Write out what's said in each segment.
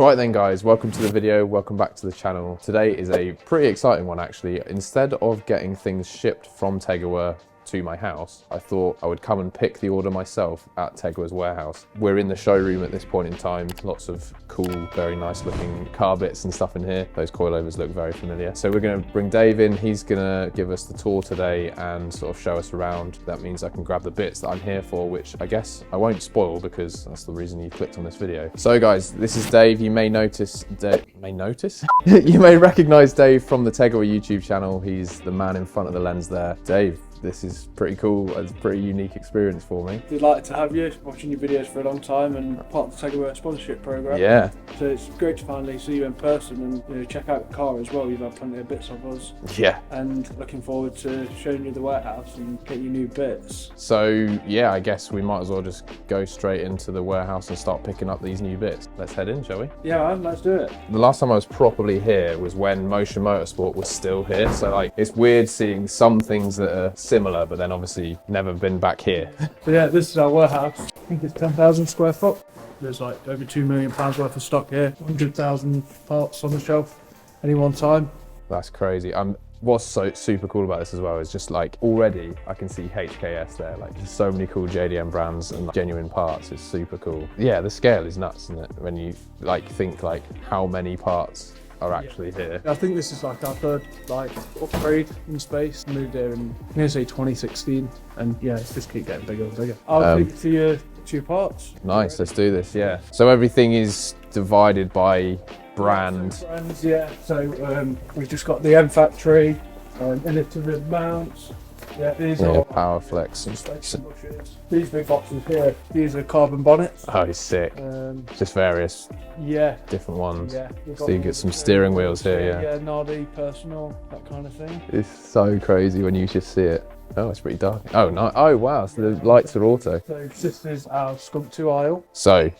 Right then guys, welcome to the video, welcome back to the channel. Today is a pretty exciting one actually. Instead of getting things shipped from Tegiwa to my house, I thought I would come and pick the order myself at Tegiwa's warehouse. We're in the showroom at this point in time. Lots of cool, very nice looking car bits and stuff in here. Those coilovers look very familiar. So we're going to bring Dave in. He's going to give us the tour today and sort of show us around. That means I can grab the bits that I'm here for, which I guess I won't spoil because that's the reason you clicked on this video. So guys, this is Dave. You may notice, you may recognize Dave from the Tegiwa YouTube channel. He's the man in front of the lens there. Dave, this is pretty cool. It's a pretty unique experience for me. Delighted to have you, watching your videos for a long time and part of the Tegiwa sponsorship program. Yeah. So it's great to finally see you in person and check out the car as well. You've had plenty of bits of us. Yeah. And looking forward to showing you the warehouse and getting you new bits. So yeah, I guess we might as well just go straight into the warehouse and start picking up these new bits. Let's head in, shall we? Yeah, man, let's do it. The last time I was properly here was when Motion Motorsport was still here. So like, it's weird seeing some things that are similar, but then obviously never been back here. So yeah, this is our warehouse. I think it's 10,000 square foot. There's like over £2 million worth of stock here. 100,000 parts on the shelf any one time. That's crazy. What's so super cool about this as well is just like already I can see HKS there, like there's so many cool JDM brands and genuine parts. It's super cool. Yeah, the scale is nuts, isn't it? When you like think like how many parts are actually here. I think this is like our third like upgrade in space. Moved here in, I'm gonna say 2016, and yeah, it's just keep getting bigger and bigger. I'll take you to your parts. Nice, let's do this, yeah. So everything is divided by brand. Brands, yeah, so we've just got the M Factory, innovative mounts. Yeah, these are Power Flex. bushes. These big boxes here, these are carbon bonnets. Oh, sick. Just various different ones. Yeah. So you get some steering wheels here, yeah. Yeah, Nardi, personal, that kind of thing. It's so crazy when you just see it. Oh, it's pretty dark. Oh, no. Oh, wow. So the lights are auto. So this is our Skunk 2 aisle. So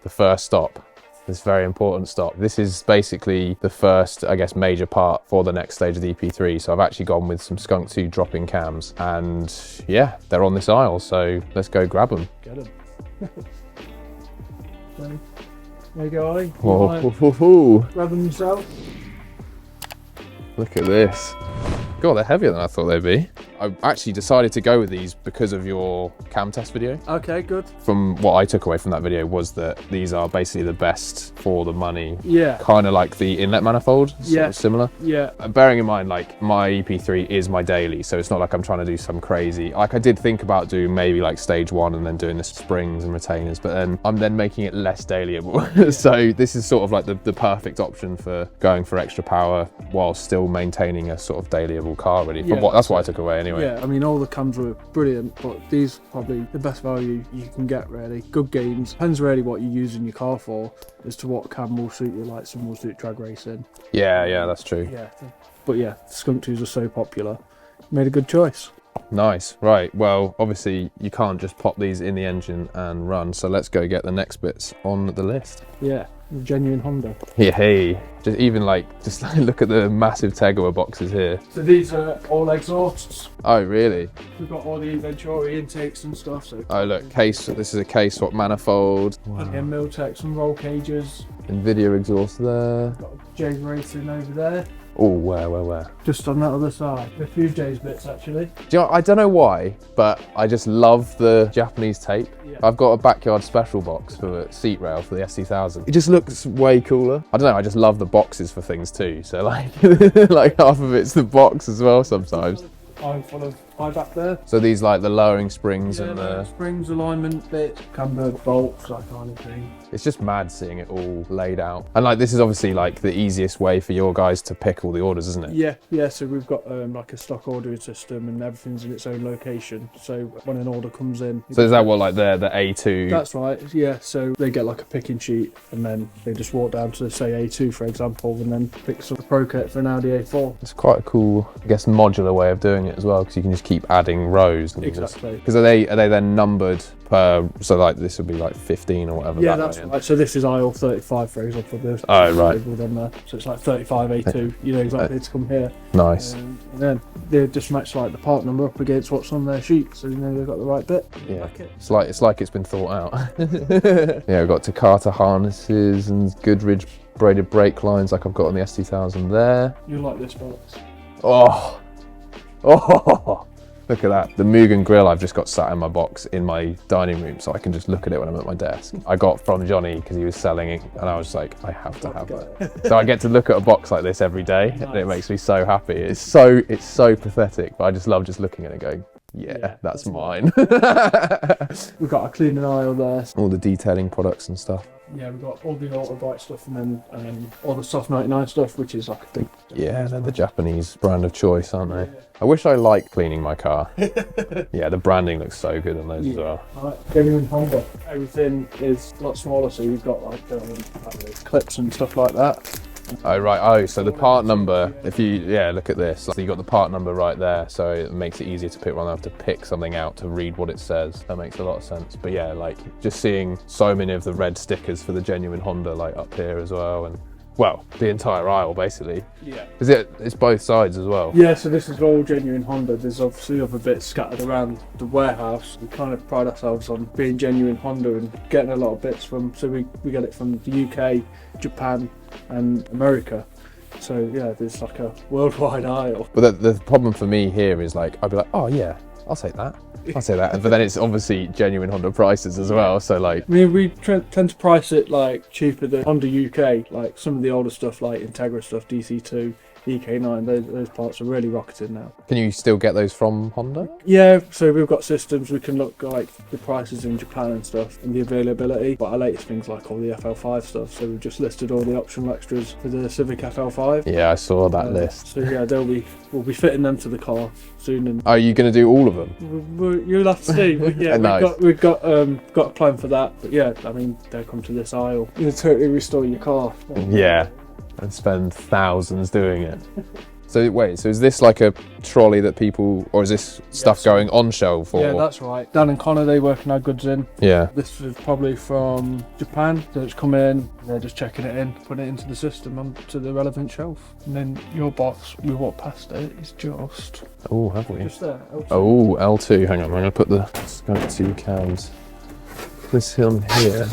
the first stop. This very important stop. This is basically the first, I guess, major part for the next stage of the EP3. So I've actually gone with some Skunk 2 drop-in cams, and yeah, they're on this aisle. So let's go grab them. Get them. So, there you go, Ollie. Whoa. Grab them yourself. Look at this. God, they're heavier than I thought they'd be. I actually decided to go with these because of your cam test video. Okay, good. From what I took away from that video was that these are basically the best for the money. Yeah. Kind of like the inlet manifold, sort of similar. Yeah. Bearing in mind, like my EP3 is my daily, so it's not like I'm trying to do some crazy, like I did think about doing maybe like stage 1 and then doing the springs and retainers, but then I'm then making it less dailyable. So this is sort of like the perfect option for going for extra power while still maintaining a sort of dailyable car really. That's what I took away anyway. Yeah, I mean, all the cams were brilliant, but these are probably the best value you can get, really. Good gains. Depends really what you're using your car for as to what cam will suit you, like some will suit drag racing. Yeah, that's true. Yeah, but yeah, Skunk 2s are so popular. Made a good choice. Nice, right. Well, obviously you can't just pop these in the engine and run, so let's go get the next bits on the list. Yeah, genuine Honda. Yeah, hey. Just look at the massive Tegiwa boxes here. So these are all exhausts. Oh, really? We've got all the Venturi intakes and stuff. So oh, look, case. This is a case swap manifold. Wow. And Miltech, some roll cages. NVIDIA exhaust there. Got J's Racing over there. Oh, where? Just on that other side. A few J's bits, actually. Do you know, I don't know why, but I just love the Japanese tape. Yeah. I've got a backyard special box for the seat rail for the SC1000. It just looks way cooler. I don't know, I just love the boxes for things too. So like, like half of it's the box as well sometimes. I'm full of eye back there. So these like the lowering springs and the springs, alignment bit, camber bolts, that kind of thing. It's just mad seeing it all laid out. And like this is obviously like the easiest way for your guys to pick all the orders, isn't it? Yeah. So we've got like a stock ordering system and everything's in its own location. So when an order comes in. So is that what like the A2? That's right. Yeah. So they get like a picking sheet and then they just walk down to say A2 for example, and then picks up a Pro Kit for an Audi A4. It's quite a cool, I guess, modular way of doing it as well, because you can just keep adding rows. Exactly. Because are they then numbered per? So like this would be like 15 or whatever. Yeah, that's right. So this is aisle 35, for example. There's right. on there. So it's like 35 A2. You know exactly to come here. Nice. And then they just match like the part number up against what's on their sheet, so you know they've got the right bit. Yeah, it's like it's been thought out. Yeah, we've got Takata harnesses and Goodrich braided brake lines like I've got on the S2000 there. You like this box? Oh, look at that. The Mugen grill I've just got sat in my box in my dining room so I can just look at it when I'm at my desk. I got from Johnny because he was selling it and I was like, I have to have that. So I get to look at a box like this every day. Nice. And it makes me so happy. It's so pathetic, but I just love just looking at it going, yeah, that's mine. We've got a cleaning aisle there. All the detailing products and stuff. Yeah, we've got all the Autobite stuff and then all the Soft 99 stuff, which is like a big... Yeah, they're the Japanese brand of choice, aren't they? Yeah. I wish I liked cleaning my car. Yeah, the branding looks so good on those as well. Right, genuine Honda. Everything is a lot smaller, so you've got like clips and stuff like that. Oh right, oh, so the part number, if you, look at this. So you got the part number right there, so it makes it easier to pick one. I have to pick something out to read what it says. That makes a lot of sense. But yeah, like just seeing so many of the red stickers for the genuine Honda like up here as well, and well, the entire aisle basically. Yeah. Is it's both sides as well? Yeah, so this is all genuine Honda. There's obviously other bits scattered around the warehouse. We kind of pride ourselves on being genuine Honda and getting a lot of bits from, so we get it from the UK, Japan and America. So yeah, there's like a worldwide aisle. But the problem for me here is like, I'd be like, oh yeah, I'll take that. I'll say that, but then it's obviously genuine Honda prices as well, so like... I mean, we tend to price it like cheaper than Honda UK, like some of the older stuff like Integra stuff, DC2, EK9, those parts are really rocketing now. Can you still get those from Honda? Yeah, so we've got systems, we can look like the prices in Japan and stuff and the availability, but our latest things like all the FL5 stuff, so we've just listed all the optional extras for the Civic FL5. Yeah, I saw that list. So yeah, we'll be fitting them to the car soon. And are you going to do all of them? You'll have to see. But yeah, nice. we've got a plan for that. But yeah, I mean, they'll come to this aisle. You'll totally restore your car. Yeah, and spend thousands doing it. So wait, so is this like a trolley that people, or is this stuff going on shelf? Or? Yeah, that's right. Dan and Connor, they working our goods in. Yeah. This is probably from Japan, so it's come in, they're just checking it in, putting it into the system onto the relevant shelf. And then your box, we walk past it, is just... Oh, have we? Just there, L2. Oh, L2, hang on, I'm going to put the Skunk 2 cams. This one here.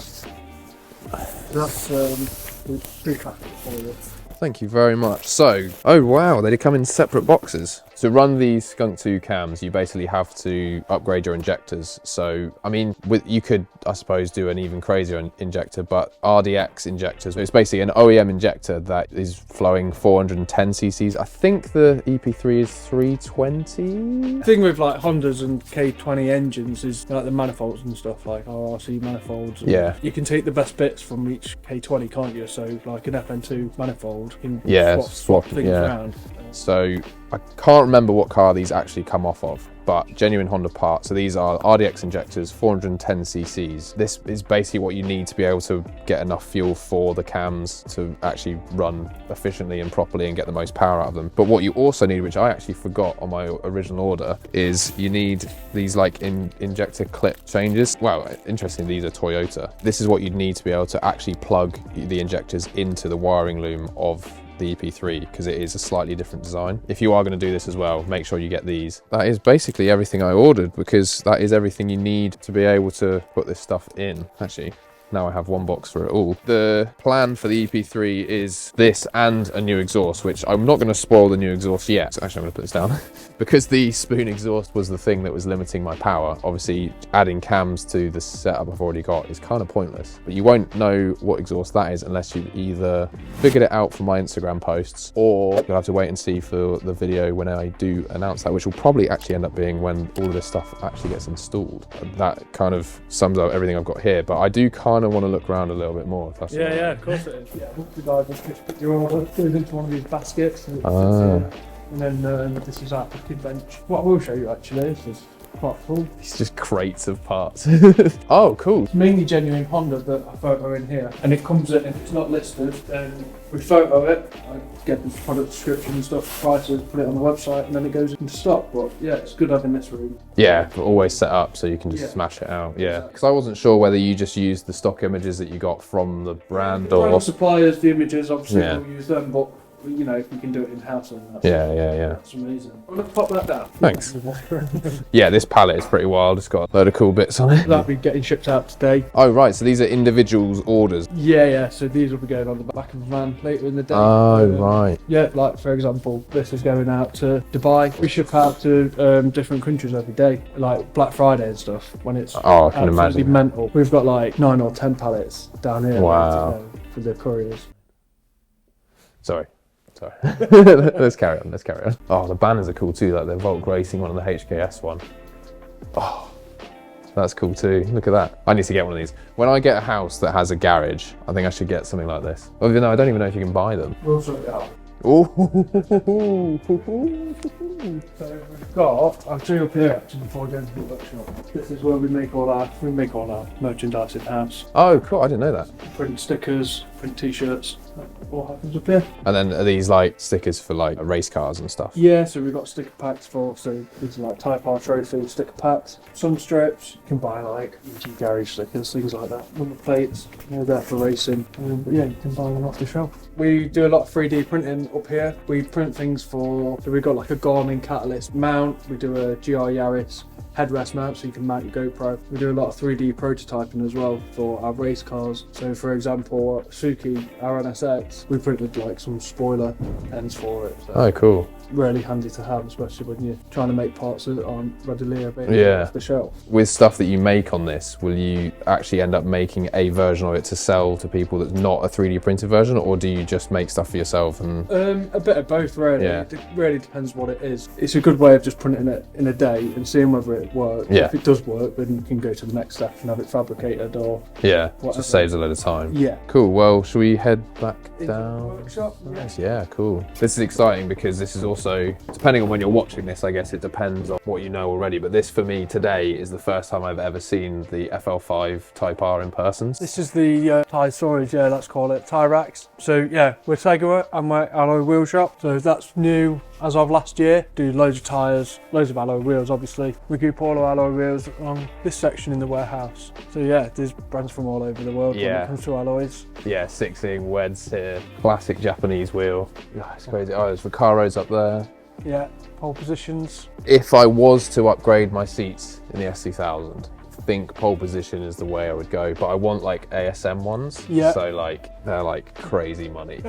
That's the pre-traffic for you. Thank you very much. So, oh wow, they come in separate boxes. To run these Skunk 2 cams, you basically have to upgrade your injectors. So, I mean, you could, I suppose, do an even crazier injector, but RDX injectors, it's basically an OEM injector that is flowing 410 cc's. I think the EP3 is 320. The thing with like Hondas and K20 engines is like the manifolds and stuff, like RRC manifolds. Yeah. You can take the best bits from each K20, can't you? So like an FN2 manifold, you can swap things around. So I can't remember what car these actually come off of, but genuine Honda parts. So these are RDX injectors, 410 cc's. This is basically what you need to be able to get enough fuel for the cams to actually run efficiently and properly and get the most power out of them. But what you also need, which I actually forgot on my original order, is you need these like injector clip changes. Wow, interestingly, these are Toyota. This is what you'd need to be able to actually plug the injectors into the wiring loom of the EP3, because it is a slightly different design. If you are going to do this as well, make sure you get these. That is basically everything I ordered, because that is everything you need to be able to put this stuff in. Actually, now I have one box for it all. The plan for the EP3 is this and a new exhaust, which I'm not going to spoil the new exhaust yet. Actually, I'm going to put this down. Because the spoon exhaust was the thing that was limiting my power, obviously adding cams to the setup I've already got is kind of pointless. But you won't know what exhaust that is unless you've either figured it out from my Instagram posts, or you'll have to wait and see for the video when I do announce that, which will probably actually end up being when all of this stuff actually gets installed. That kind of sums up everything I've got here, but I do kind of want to look around a little bit more. If that's yeah, of course it is. Yeah, you guys just put your order, goes into one of these baskets. And then this is our picking bench. What I will show you actually, this is quite cool. It's just crates of parts. Oh, cool. It's mainly genuine Honda that I photo in here. And it comes in, if it's not listed, then we photo it, I get the product description and stuff, prices, put it on the website, and then it goes into stock. But yeah, it's good having this room. Yeah, but always set up so you can just smash it out. Yeah, because I wasn't sure whether you just used the stock images that you got from the brand or... Brand suppliers, the images, obviously we'll use them, but you know, if we can do it in house and that. Yeah. That's amazing. I'm gonna pop that down. Thanks. Yeah, this pallet is pretty wild. It's got a load of cool bits on it. That'll be getting shipped out today. Oh, right. So these are individuals' orders. Yeah. So these will be going on the back of the van later in the day. Oh, right. Yeah, like for example, this is going out to Dubai. We ship out to different countries every day, like Black Friday and stuff. When it's Oh, I can absolutely imagine. mental. We've got like 9 or 10 pallets down here. Wow. ready to go for the couriers. Sorry. Let's carry on. Oh, the banners are cool too, like the Volk Racing one and the HKS one. Oh, that's cool too. Look at that. I need to get one of these. When I get a house that has a garage, I think I should get something like this. Even though I don't even know if you can buy them. We'll sort it out. Oh. So we've got, I'll show you up here actually before we go into the workshop. This is where we make all our merchandise in house. Oh, cool. I didn't know that. Print stickers, print t-shirts, that all happens up here. And then are these like stickers for like race cars and stuff? Yeah, so we've got sticker packs for, so these are like Type R trophy sticker packs. Some strips, you can buy like EG garage stickers, things like that. Number plates, they're there for racing. But yeah, you can buy them off the shelf. We do a lot of 3D printing up here. We print things for, so we've got like a Garmin Catalyst mount. We do a GR Yaris headrest mount so you can mount your GoPro. We do a lot of 3D prototyping as well for our race cars. So for example, Suzuki RNSX, we printed like some spoiler ends for it. So Oh, cool. really handy to have, especially when you're trying to make parts that aren't readily available Yeah. off the shelf. With stuff that you make on this, will you actually end up making a version of it to sell to people that's not a 3D printed version, or do you just make stuff for yourself? And A bit of both, really. Yeah. It really depends what it is. It's a good way of just printing it in a day and seeing whether it works. Yeah. If it does work, then you can go to the next step and have it fabricated or yeah, whatever. just saves a lot of time. Yeah. Cool. Well, shall we head back Into the down? workshop. Yeah. Nice. Yeah, cool. This is exciting because this is also, depending on when you're watching this, I guess it depends on what you know already, but this for me today is the first time I've ever seen the FL5 Type R in person. This is the tyre storage, yeah, let's call it, tyre racks. So yeah, we're Tegiwa and we're alloy wheel shop. So that's new as of last year. Do loads of tyres, loads of alloy wheels obviously. We keep all our alloy wheels on this section in the warehouse. So yeah, there's brands from all over the world when it comes to alloys. Yeah, 6-ing Weds here, classic Japanese wheel. Oh, it's crazy. Oh, there's Recaros up there. Yeah, pole positions. If I was to upgrade my seats in the S2000, I think pole position is the way I would go, but I want like ASM ones. Yeah. So like, they're like crazy money.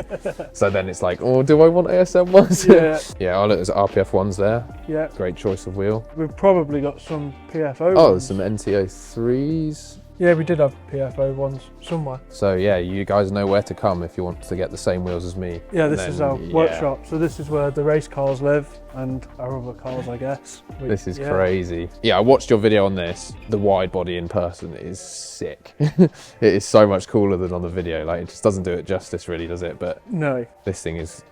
So then it's like, oh, do I want ASM ones? Yeah. Yeah, oh look, there's RPF ones there. Yeah. Great choice of wheel. We've probably got some PFO Oh, there's ones. some NTO3s. Yeah, we did have PFO ones somewhere. So yeah, you guys know where to come if you want to get the same wheels as me. Yeah, And this then, is our yeah, workshop. So this is where the race cars live and our other cars, I guess. This is Yeah. crazy. Yeah, I watched your video on this. The wide body in person is sick. It is so much cooler than on the video. Like, it just doesn't do it justice really, does it? But No. this thing is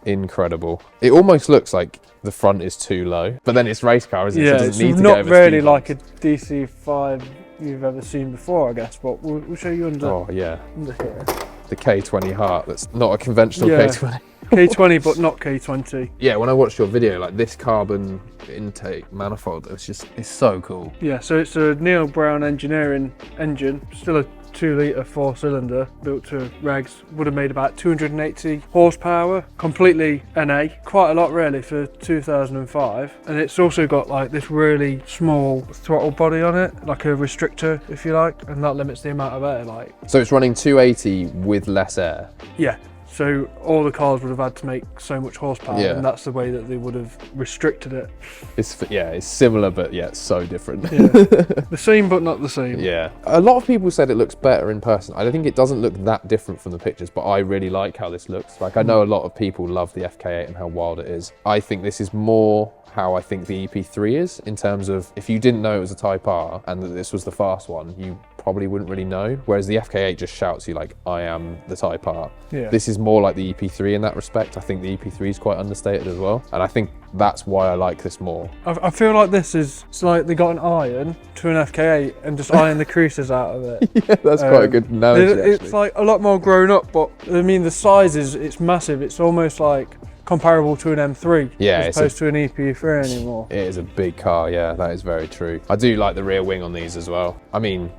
incredible. It almost looks like the front is too low, but then it's race car, isn't it? Yeah, So it it's doesn't need to not get over really speed like a bumps. DC5 you've ever seen before, I guess, but we'll show you under, Oh yeah, under here. the K20 Heart. That's not a conventional Yeah. K20. K20, but not K20. Yeah, when I watched your video, like this carbon intake manifold, it's so cool. Yeah, so it's a Neil Brown engineering engine, still a 2-litre 4-cylinder built to regs, would have made about 280 horsepower, completely NA, quite a lot really for 2005. And it's also got like this really small throttle body on it, like a restrictor if you like, and that limits the amount of air like. So it's running 280 with less air. Yeah. So all the cars would have had to make so much horsepower, Yeah. and that's the way that they would have restricted it. It's similar, but yeah, it's so different. Yeah. The same but not the same. Yeah. A lot of people said it looks better in person. I don't think it doesn't look that different from the pictures, but I really like how this looks. Like, I know a lot of people love the FK8 and how wild it is. I think this is more how I think the EP3 is, in terms of if you didn't know it was a Type R and that this was the fast one, you probably wouldn't really know. Whereas the FK8 just shouts you like, I am the Type R. Yeah. This is more like the EP3 in that respect. I think the EP3 is quite understated as well. And I think that's why I like this more. I feel like it's like they got an iron to an FK8 and just ironed the creases out of it. Yeah, that's quite a good analogy, It's actually. like a lot more grown up, but I mean the size it's massive. It's almost like comparable to an M3 Yeah, as it's opposed to an EP3 anymore. It is a big car, yeah, that is very true. I do like the rear wing on these as well. I mean,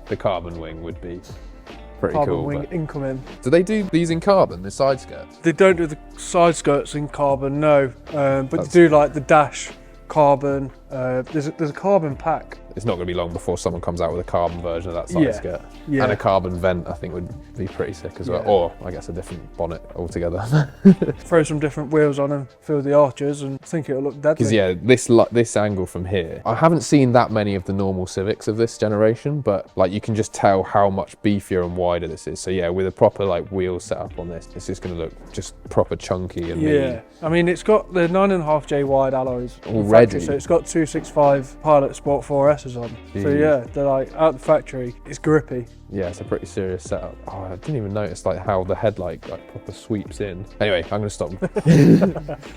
the carbon wing would be pretty carbon cool. wing But incoming. do they do these in carbon, the side skirts? They don't do the side skirts in carbon, no, but they do like the dash carbon. There's a carbon pack. It's not going to be long before someone comes out with a carbon version of that side skirt. Yeah. And a carbon vent, I think, would be pretty sick as well. Yeah. Or, I guess, a different bonnet altogether. Throw some different wheels on and fill the arches, and I think it'll look deadly. Because, yeah, this angle from here, I haven't seen that many of the normal Civics of this generation, but, like, you can just tell how much beefier and wider this is. So, yeah, with a proper, like, wheel setup on this, it's just going to look just proper chunky and mean. I mean, it's got the 9.5J wide alloys Already? factory, so it's got 265 Pilot Sport 4S's on. So yeah, they're like out the factory. It's grippy. Yeah, it's a pretty serious setup. Oh, I didn't even notice like how the headlight like proper sweeps in. Anyway, I'm gonna stop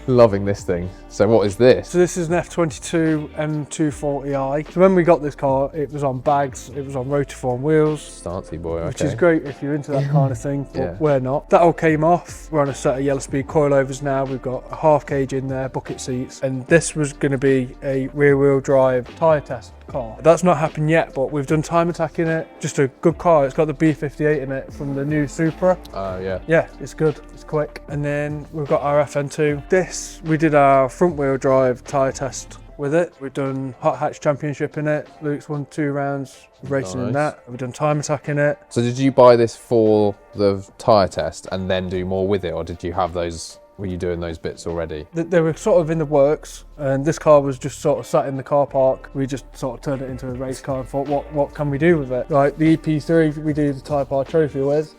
loving this thing. So what is this? So this is an F22 M240i. So when we got this car, it was on bags, it was on rotiform wheels. Stancy boy, okay. Which is great if you're into that kind of thing, but Yeah. we're not. That all came off. We're on a set of yellow speed coilovers now. We've got a half cage in there, bucket seats, and this was going to be a rear wheel drive tyre test car. That's not happened yet, but we've done time attack in it. Just a good car. It's got the B58 in it from the new Supra. Oh yeah. Yeah, it's good. It's quick. And then we've got our FN2. This, we did our front wheel drive tyre test with it. We've done Hot Hatch Championship in it. Luke's won 2 rounds racing in that. We've done time attack in it. So did you buy this for the tyre test and then do more with it, or did you have those? Were you doing those bits already? They were sort of in the works, and this car was just sort of sat in the car park. We just sort of turned it into a race car and thought, what can we do with it? Like the EP3 we do the Type R trophy with.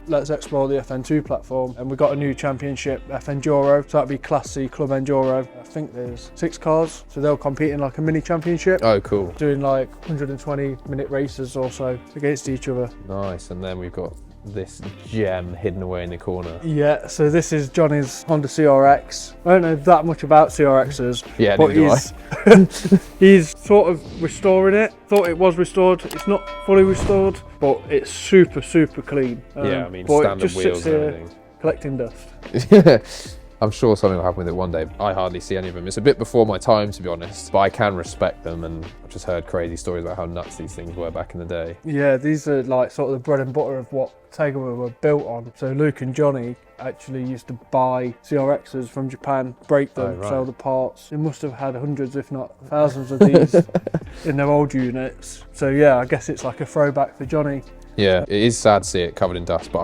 Let's explore the FN2 platform, and we got a new championship, Enduro. So that'd be Class C Club Enduro. I think there's 6 cars, so they'll compete in like a mini championship. Oh, cool. Doing like 120-minute races or so against each other. Nice. And then we've got this gem hidden away in the corner. Yeah, so this is Johnny's Honda CRX. I don't know that much about CRXs, Yeah, but neither do he's sort of restoring it. Thought it was restored. It's not fully restored, but it's super clean. Yeah, I mean, but standard it just wheels sits and here everything. collecting dust. I'm sure something will happen with it one day. I hardly see any of them. It's a bit before my time, to be honest, but I can respect them, and I've just heard crazy stories about how nuts these things were back in the day. Yeah, these are like sort of the bread and butter of what Tegiwa were built on. So Luke and Johnny actually used to buy CRXs from Japan, break them, sell the parts. They must have had hundreds, if not thousands of these in their old units. So yeah, I guess it's like a throwback for Johnny. Yeah, it is sad to see it covered in dust, but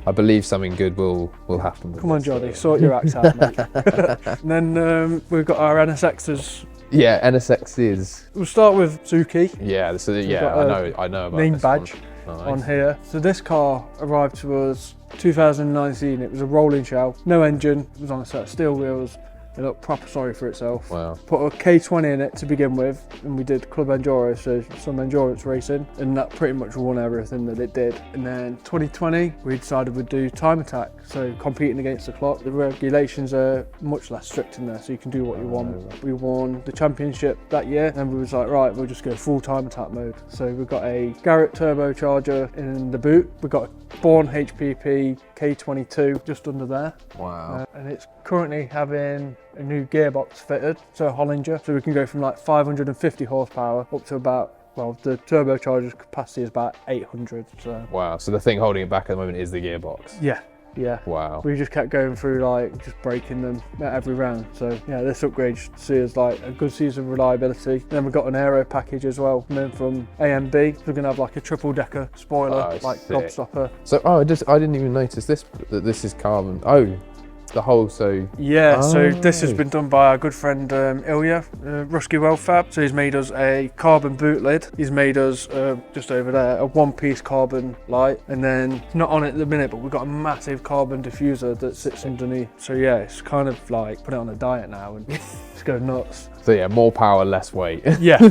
I believe something good will happen. Come on, Johnny, sort your act out, mate. And then we've got our NSXs. Yeah, NSXs. We'll start with Suzuki. Yeah, so I know about name this badge one. Nice. on here. So this car arrived to us 2019. It was a rolling shell, no engine. It was on a set of steel wheels. It looked proper sorry for itself. Wow. Put a K20 in it to begin with, and we did Club Enduro, so some endurance racing, and that pretty much won everything that it did. And then 2020, we decided we'd do time attack, so competing against the clock. The regulations are much less strict in there, so you can do what you want. We won the championship that year, and we was like, right, we'll just go full time attack mode. So we've got a Garrett turbocharger in the boot. We've got a Born HPP K22 just under there. Wow. And it's currently having a new gearbox fitted, so a Hollinger, so we can go from like 550 horsepower up to about, well, the turbocharger's capacity is about 800. So Wow, so the thing holding it back at the moment is the gearbox. yeah. Wow. We just kept going through, like, just breaking them at every round. So yeah, this upgrade should see us like a good season of reliability. Then we've got an aero package as well, coming from AMB. We're gonna have like a triple decker spoiler, like sick. gobstopper. So I didn't even notice this, that this is carbon. Oh, the whole, so Yeah, so this has been done by our good friend Ilya, Rusky Welfab. So he's made us a carbon boot lid. He's made us, just over there, a one-piece carbon light. And then, not on it at the minute, but we've got a massive carbon diffuser that sits underneath. So yeah, it's kind of like, put it on a diet now and just go nuts. So yeah, more power, less weight. Yeah,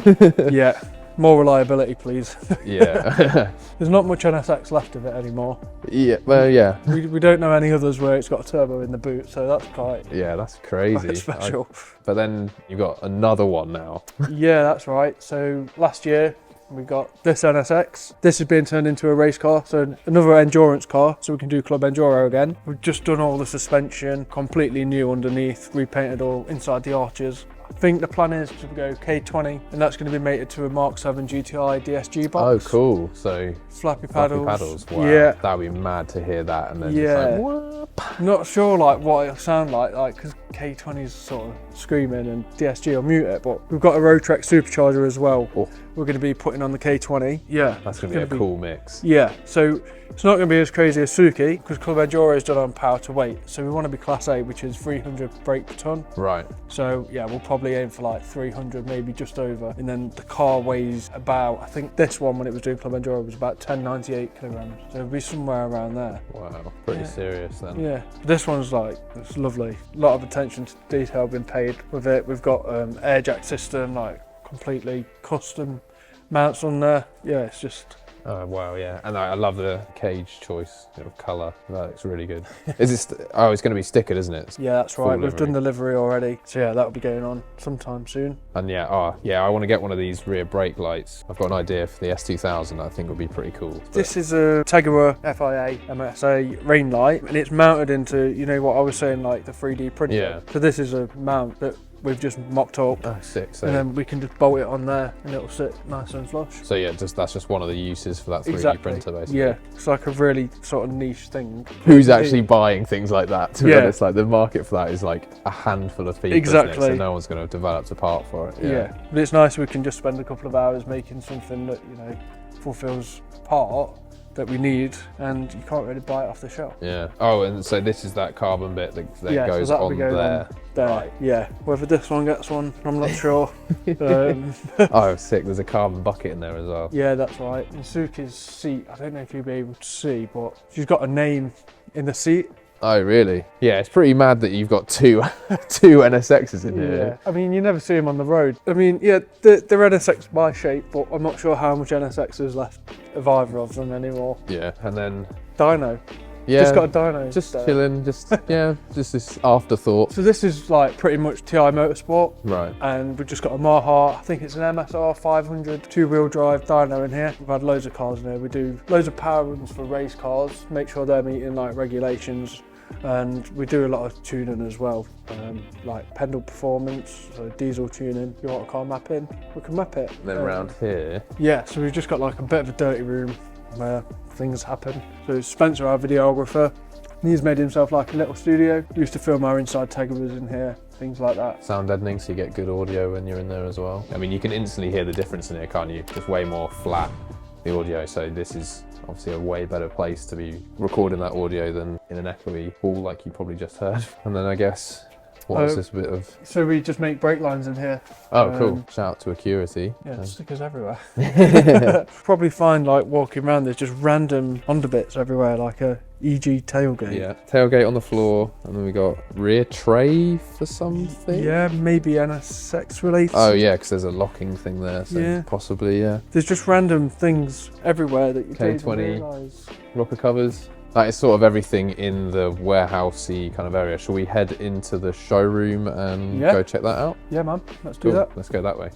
yeah. More reliability, please. Yeah. There's not much NSX left of it anymore. Yeah, well, yeah. We don't know any others where it's got a turbo in the boot, so that's quite Yeah, that's crazy. special. But then you've got another one now. Yeah, that's right. So last year we got this NSX. This is being turned into a race car, so another endurance car, so we can do Club Enduro again. We've just done all the suspension, completely new underneath, repainted all inside the arches. I think the plan is to go K20, and that's going to be mated to a Mark 7 GTI DSG Oh, box. cool. So Flappy paddles. Wow. Yeah. That'd be mad to hear that, and then Yeah. just like, what? Not sure like what it'll sound like because K20's sort of screaming and DSG will mute it, but we've got a Roadtrek supercharger as well. Oh. We're going to be putting on the K20. Yeah. That's going to be a cool mix. Yeah, so it's not going to be as crazy as Suzuki because Club Enduro is done on power to weight. So we want to be Class A, which is 300 brake per tonne. Right. So yeah, we'll probably aim for like 300, maybe just over. And then the car weighs about, I think this one when it was doing Club Enduro was about 1098 kilograms. So it'll be somewhere around there. Wow, pretty serious then. Yeah, this one's like, it's lovely. A lot of attention to detail been paid with it. We've got air jack system, like completely custom mounts on there. Yeah, it's just... Oh wow, yeah, and I love the cage choice of colour. That looks really good. Is it? Oh, it's going to be stickered, isn't it? Yeah, that's right. We've done the livery already, so yeah, that'll be going on sometime soon. And yeah, I want to get one of these rear brake lights. I've got an idea for the S2000. I think would be pretty cool. This is a Tegiwa FIA MSA rain light, and it's mounted into, you know what I was saying, like the 3D printer. Yeah. So this is a mount that we've just mocked up. Oh, sick. So, and then we can just bolt it on there and it'll sit nice and flush. So yeah, that's just one of the uses for that 3D Exactly. printer, basically. Yeah, it's like a really sort of niche thing. Who's actually buying things like that? To be Yeah. honest, like the market for that is like a handful of people. Exactly. Isn't it? So no one's going to develop a part for it. Yeah, but it's nice we can just spend a couple of hours making something that, you know, fulfills a part that we need, and you can't really buy it off the shelf. Yeah. Oh, and so this is that carbon bit that Yeah, goes so that'll on be going there. on there. Right. Yeah, whether this one gets one, I'm not sure. Oh, sick. There's a carbon bucket in there as well. Yeah, that's right. And Suzuki's seat, I don't know if you'll be able to see, but she's got a name in the seat. Oh, really? Yeah, it's pretty mad that you've got two NSXs in here. Yeah, I mean, you never see them on the road. I mean, yeah, they're NSX by shape, but I'm not sure how much NSX is left of either of them anymore. Yeah, and then... Dyno. Yeah, Just got a Dyno. just there. chilling, just this afterthought. So this is like pretty much TI Motorsport. Right. And we've just got a Maha, I think it's an MSR 500 two-wheel drive dyno in here. We've had loads of cars in here. We do loads of power runs for race cars, make sure they're meeting like regulations, and we do a lot of tuning as well, like pendle performance, so diesel tuning. If you want a car mapping, we can map it. And then around here. Yeah, so we've just got like a bit of a dirty room where things happen. So Spencer, our videographer, he's made himself like a little studio. We used to film our inside Tegiwas in here, things like that. Sound deadening, so you get good audio when you're in there as well. I mean, you can instantly hear the difference in here, can't you? Just way more flat, the audio. So this is obviously a way better place to be recording that audio than in an echoey hall like you probably just heard. And then I guess, what's this bit of... So we just make brake lines in here. Oh, cool. Shout out to Acuity. Yeah, stickers everywhere. Probably find like walking around, there's just random Honda bits everywhere, like a EG tailgate. Yeah, tailgate on the floor, and then we got rear tray for something. Yeah, maybe NSX related. Oh yeah, because there's a locking thing there, so Yeah. possibly, yeah. There's just random things everywhere that you don't K20. even realise. Rocker covers. That is sort of everything in the warehousey kind of area. Shall we head into the showroom and Yeah. go check that out? Yeah, man, let's do Cool. that. Let's go that way.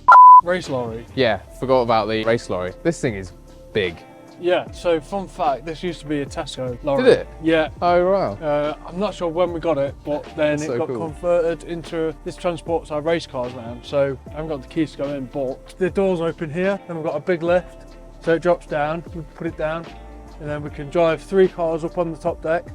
Race lorry. Yeah, forgot about the race lorry. This thing is big. Yeah, so fun fact, this used to be a Tesco lorry. Did it? Yeah. Oh wow. I'm not sure when we got it, but then That's it so got cool. converted into, this transports our race cars around, so I haven't got the keys to go in, but the doors open here, then we've got a big lift, so it drops down, we put it down, and then we can drive 3 cars up on the top deck,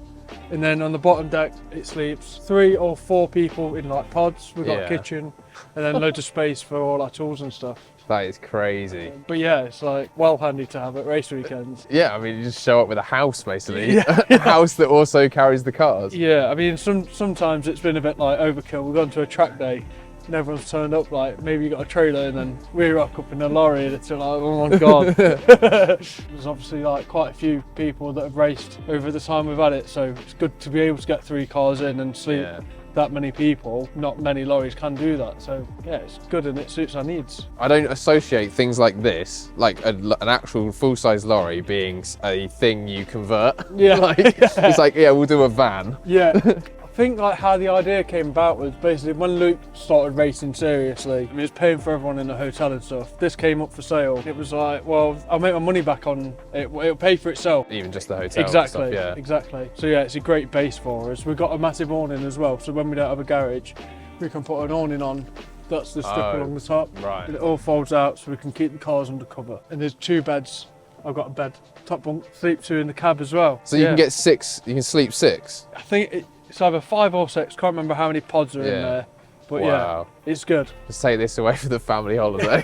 and then on the bottom deck it sleeps 3 or 4 people in like pods. We've got Yeah. a kitchen, and then loads of space for all our tools and stuff. That is crazy. But yeah, it's like well handy to have at race weekends. Yeah, I mean, you just show up with a house basically. Yeah. A house that also carries the cars. Yeah, I mean, sometimes it's been a bit like overkill. We've gone to a track day and everyone's turned up, like maybe you got a trailer and then we rock up in a lorry and it's like, oh my God. There's obviously like quite a few people that have raced over the time we've had it, so it's good to be able to get 3 cars in and sleep. Yeah. That many people, not many lorries can do that, so yeah, it's good and it suits our needs. I don't associate things like this, like an actual full-size lorry, being a thing you convert. Yeah. Like, it's like, yeah, we'll do a van. Yeah. I think like how the idea came about was basically when Luke started racing seriously, he was paying for everyone in the hotel and stuff. This came up for sale. It was like, well, I'll make my money back on it. It'll pay for itself. Even just the hotel. Exactly. And stuff, yeah. Exactly. So yeah, it's a great base for us. We've got a massive awning as well. So when we don't have a garage, we can put an awning on That's the strip along the top. Right. And it all folds out so we can keep the cars under cover. And there's 2 beds. I've got a bed, top bunk, sleep 2 in the cab as well. So you can get 6, you can sleep 6? I think it's either 5 or 6, can't remember how many pods are in there. But wow. Yeah, it's good. Let's take this away for the family holiday.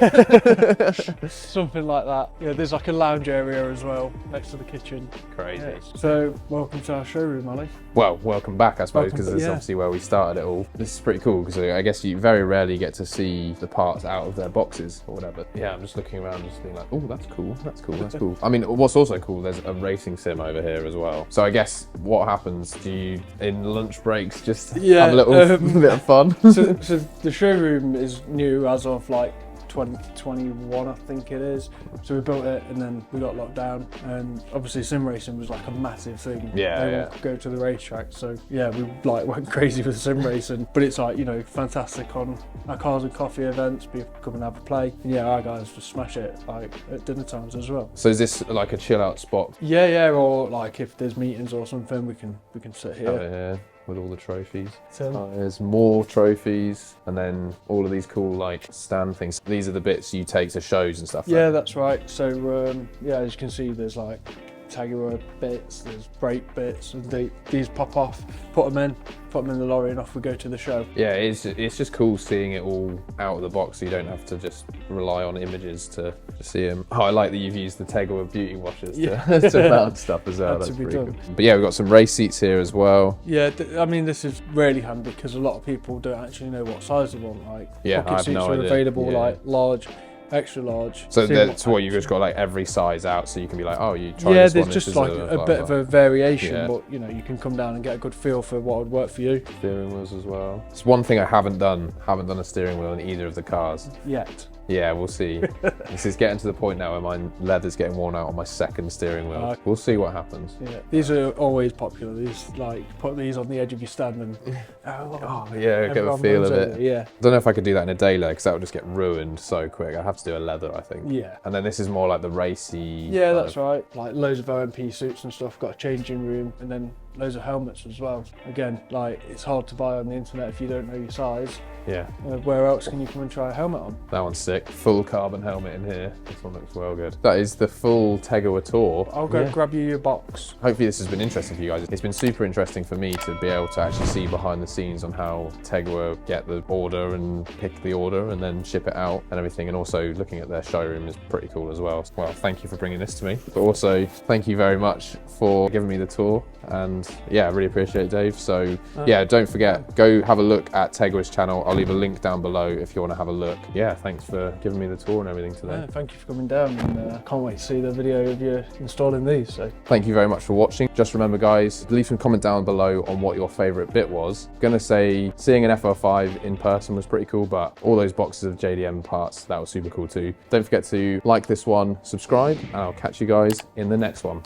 Something like that. Yeah, there's like a lounge area as well next to the kitchen. Crazy. Yeah. So, welcome to our showroom, Olly. Well, welcome back, I suppose, because this is yeah. obviously where we started it all. This is pretty cool because I guess you very rarely get to see the parts out of their boxes or whatever. Yeah, I'm just looking around, just being like, oh, that's cool, that's cool, that's cool. I mean, what's also cool, there's a racing sim over here as well. So I guess what happens? Do you, in lunch breaks, just have a little bit of fun? So the showroom is new as of like 2021, I think it is. So we built it and then we got locked down, and obviously sim racing was like a massive thing. Yeah, they won't go to the racetrack, so yeah, we like went crazy with sim racing. But it's like, you know, fantastic on our cars and coffee events. People come and have a play. And yeah, our guys just smash it like at dinner times as well. So is this like a chill out spot? Yeah, or like if there's meetings or something, we can sit here. Oh, yeah. With all the trophies. There's more trophies, and then all of these cool like stand things. These are the bits you take to shows and stuff. Yeah, right? that's right. So yeah, as you can see, there's like Tegiwa bits, there's brake bits, and these pop off, put them in the lorry, and off we go to the show. Yeah, it's just cool seeing it all out of the box, so you don't have to just rely on images to see them. Oh, I like that you've used the Tegiwa beauty washers to mount stuff as well. That's pretty cool. But yeah, we've got some race seats here as well. Yeah, I mean, this is really handy because a lot of people don't actually know what size they want. Like, pocket seats are available, like large, extra large. So that's what you've just got, like every size out, so you can be like, oh, you try this one. Yeah, there's just like a bit of a variation, but you know, you can come down and get a good feel for what would work for you. Steering wheels as well. It's one thing I haven't done a steering wheel in either of the cars. Yet. Yeah, we'll see. This is getting to the point now where my leather's getting worn out on my second steering wheel. We'll see what happens. Yeah, these are always popular. These, like, put these on the edge of your stand and yeah, get a feel of it. Yeah. I don't know if I could do that in a day because that would just get ruined so quick. I'd have to do a leather, I think. Yeah. And then this is more like the racy. Yeah, that's right. Like loads of OMP suits and stuff. Got a changing room, and then loads of helmets as well. Again, like, it's hard to buy on the internet if you don't know your size. Yeah. Where else can you come and try a helmet on? That one's sick. Full carbon helmet in here. This one looks well good. That is the full Tegiwa tour. I'll go grab you your box. Hopefully this has been interesting for you guys. It's been super interesting for me to be able to actually see behind the scenes on how Tegiwa get the order and pick the order and then ship it out and everything. And also looking at their showroom is pretty cool as well. Well, thank you for bringing this to me. But also thank you very much for giving me the tour. And yeah, I really appreciate it, Dave. So yeah, don't forget, go have a look at Tegiwa's channel. I'll leave a link down below if you want to have a look. Yeah, thanks for giving me the tour and everything today. Thank you for coming down, and I can't wait to see the video of you installing these. So thank you very much for watching. Just remember, guys, leave some comment down below on what your favourite bit was. Gonna say seeing an FL5 in person was pretty cool, but all those boxes of JDM parts, that was super cool too. Don't forget to like this one, subscribe, and I'll catch you guys in the next one.